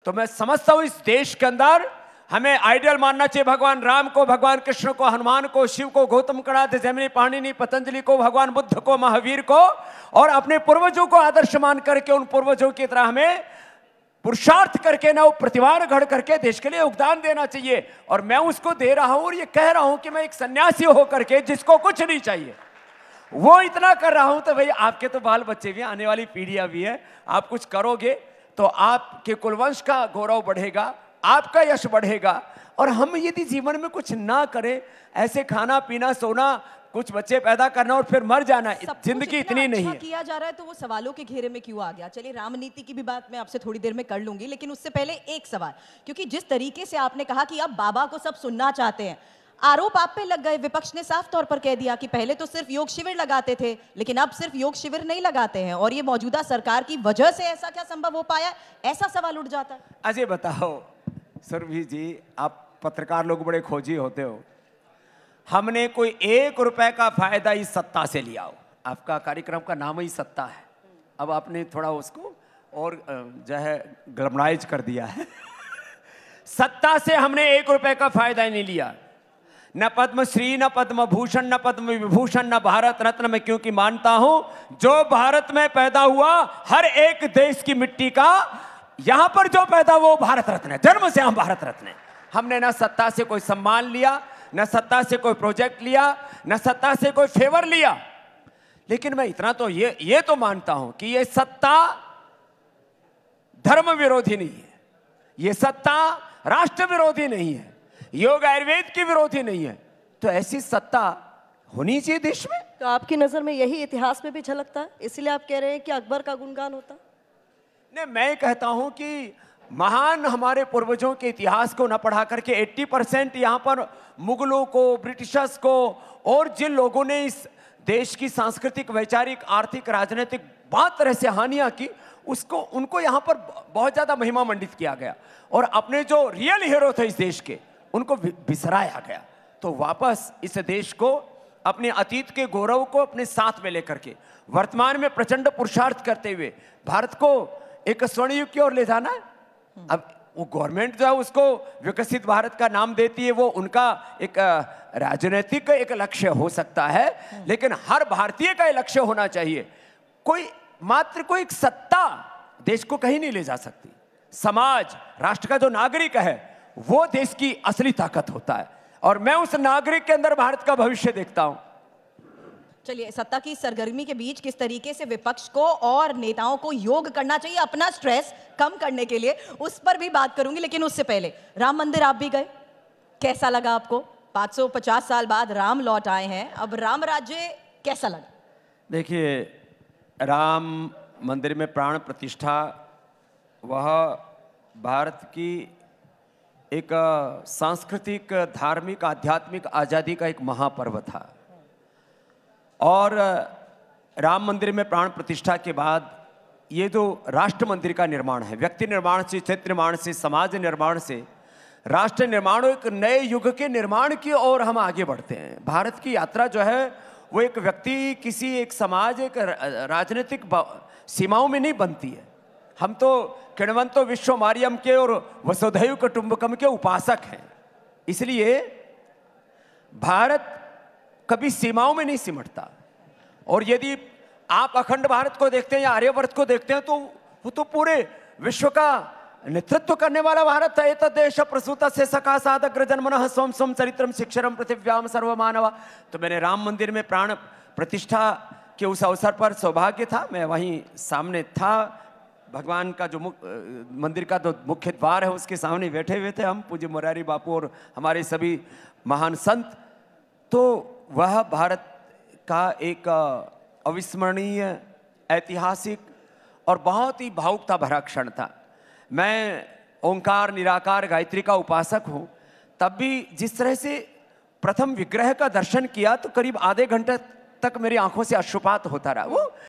तो मैं समझता हूं इस देश के अंदर हमें आइडियल मानना चाहिए भगवान राम को, भगवान कृष्ण को, हनुमान को, शिव को, गौतम कणाद, जैमिनी, पाणिनि, पतंजलि को, भगवान बुद्ध को, महावीर को, और अपने पूर्वजों को आदर्श मान करके उन पूर्वजों की तरह हमें पुरुषार्थ करके ना वो प्रतिभा गढ़ करके देश के लिए योगदान देना चाहिए। और मैं उसको दे रहा हूं और ये कह रहा हूं कि मैं एक सन्यासी होकर के जिसको कुछ नहीं चाहिए वो इतना कर रहा हूं, तो भाई आपके तो बाल बच्चे भी, आने वाली पीढ़ियां भी है, आप कुछ करोगे तो आपके कुलवंश का गौरव बढ़ेगा, आपका यश बढ़ेगा। और हम यदि जीवन में कुछ ना करें, ऐसे खाना पीना सोना, कुछ बच्चे पैदा करना और फिर मर जाना, जिंदगी इतनी अच्छा नहीं है। किया जा रहा है तो वो सवालों के घेरे में क्यों आ गया? चलिए रामनीति की भी बात मैं आपसे थोड़ी देर में कर लूंगी, लेकिन उससे पहले एक सवाल, क्योंकि जिस तरीके से आपने कहा कि अब बाबा को सब सुनना चाहते हैं, आरोप आप पे लग गए। विपक्ष ने साफ तौर पर कह दिया कि पहले तो सिर्फ योग शिविर लगाते थे, लेकिन अब सिर्फ योग शिविर नहीं लगाते हैं, और ये मौजूदा सरकार की वजह से ऐसा क्या संभव हो पाया? ऐसा सवाल उठ जाता है। अजय बताओ सुरभि जी, आप पत्रकार लोग बड़े खोजी होते हो, हमने कोई 1 रुपए का फायदा इस सत्ता से लिया हो? आपका कार्यक्रम का नाम ही सत्ता है, अब आपने थोड़ा उसको और जो है ग्लैमराइज कर दिया है। सत्ता से हमने 1 रुपए का फायदा ही नहीं लिया, न पद्मश्री, न पद्म भूषण, न पद्म विभूषण, न भारत रत्न में, क्योंकि मानता हूं जो भारत में पैदा हुआ हर एक देश की मिट्टी का यहां पर जो पैदा वो भारत रत्न है, जन्म से हम भारत रत्न है। हमने ना सत्ता से कोई सम्मान लिया, न सत्ता से कोई प्रोजेक्ट लिया, न सत्ता से कोई फेवर लिया। लेकिन मैं इतना तो ये तो मानता हूं कि ये सत्ता धर्म विरोधी नहीं है, ये सत्ता राष्ट्र विरोधी नहीं है, योग आयुर्वेद की विरोधी नहीं है। तो ऐसी सत्ता होनी चाहिए देश में। तो आपकी नजर में यही इतिहास में भी झलकता है, इसलिए आप कह रहे हैं कि अकबर का गुणगान होता? नहीं, मैं कहता हूं कि महान हमारे पूर्वजों के इतिहास को न पढ़ा करके 80% यहाँ पर मुगलों को, ब्रिटिशर्स को और जिन लोगों ने इस देश की सांस्कृतिक, वैचारिक, आर्थिक, राजनीतिक बहुत तरह से हानियां की, उसको उनको यहाँ पर बहुत ज्यादा महिमा मंडित किया गया और अपने जो रियल हीरो थे इस देश के उनको बिसराया गया। तो वापस इस देश को अपने अतीत के गौरव को अपने साथ में लेकर के वर्तमान में प्रचंड पुरुषार्थ करते हुए भारत को एक स्वर्ण युग की ओर ले जाना है। अब वो गवर्नमेंट जो है उसको विकसित भारत का नाम देती है, वो उनका एक राजनीतिक एक लक्ष्य हो सकता है, लेकिन हर भारतीय का ये लक्ष्य होना चाहिए। कोई एक सत्ता देश को कहीं नहीं ले जा सकती। समाज, राष्ट्र का जो नागरिक है वो देश की असली ताकत होता है, और मैं उस नागरिक के अंदर भारत का भविष्य देखता हूं। चलिए, सत्ता की सरगर्मी के बीच किस तरीके से विपक्ष को और नेताओं को योग करना चाहिए अपना स्ट्रेस कम करने के लिए, उस पर भी बात करूंगी। लेकिन उससे पहले राम मंदिर आप भी गए, कैसा लगा आपको? 550 साल बाद राम लौट आए हैं, अब राम राज्य कैसा लगा? देखिए, राम मंदिर में प्राण प्रतिष्ठा वह भारत की एक सांस्कृतिक, धार्मिक, आध्यात्मिक आजादी का एक महापर्व था। और राम मंदिर में प्राण प्रतिष्ठा के बाद ये जो राष्ट्र मंदिर का निर्माण है, व्यक्ति निर्माण से, क्षेत्र निर्माण से, समाज निर्माण से राष्ट्र निर्माण, एक नए युग के निर्माण की ओर हम आगे बढ़ते हैं। भारत की यात्रा जो है वो एक व्यक्ति, किसी एक समाज, एक राजनीतिक सीमाओं में नहीं बनती है। हम तो किण्वंतो विश्व मारियम के और वसुधैव कुटुंबकम के उपासक हैं, इसलिए भारत कभी सीमाओं में नहीं सिमटता। और यदि आप अखंड भारत को देखते हैं या आर्यवर्त को देखते हैं तो वो तो पूरे विश्व का नेतृत्व करने वाला भारत है। तदेश प्रसूत से सका साधक जन्मनः स्वम स्वम चरित्रम शिक्षरम पृथिव्याम सर्वमानवा। तो मैंने राम मंदिर में प्राण प्रतिष्ठा के उस अवसर पर सौभाग्य था, मैं वहीं सामने था। भगवान का जो मंदिर का जो मुख्य द्वार है उसके सामने बैठे हुए थे हम, पूज्य मुरारी बापू और हमारे सभी महान संत। तो वह भारत का एक अविस्मरणीय, ऐतिहासिक और बहुत ही भावुकता भरा क्षण था। मैं ओंकार, निराकार, गायत्री का उपासक हूँ, तब भी जिस तरह से प्रथम विग्रह का दर्शन किया तो करीब आधे घंटे तक मेरी आंखों से अश्रुपात होता रहा। वो